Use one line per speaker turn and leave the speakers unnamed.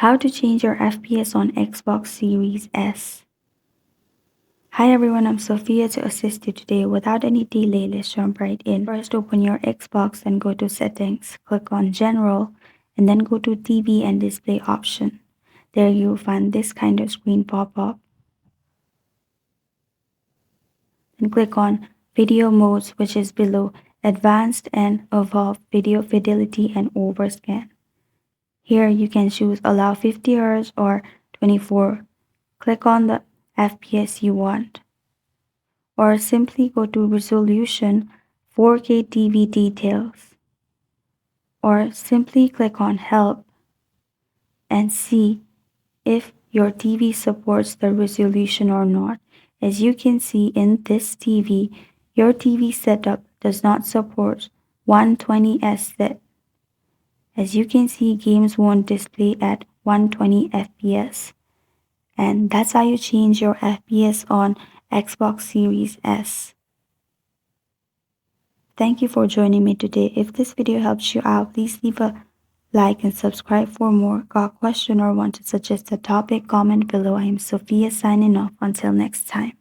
How to change your FPS on Xbox Series S. Hi everyone, I'm Sophia to assist you today. Without any delay, let's jump right in. First, open your Xbox and go to Settings. Click on General and then go to TV and Display option. There you'll find this kind of screen pop up. Then click on Video Modes, which is below Advanced and above Video Fidelity and Overscan. Here you can choose Allow 50 Hz or 24. Click on the FPS you want. Or simply go to Resolution 4K TV Details. Or simply click on Help and see if your TV supports the resolution or not. As you can see in this TV, your TV setup does not support 120 Hz. As you can see, games won't display at 120 FPS. And that's how you change your FPS on Xbox Series S. Thank you for joining me today. If this video helps you out, please leave a like and subscribe for more. Got a question or want to suggest a topic? Comment below. I am Sophia signing off. Until next time.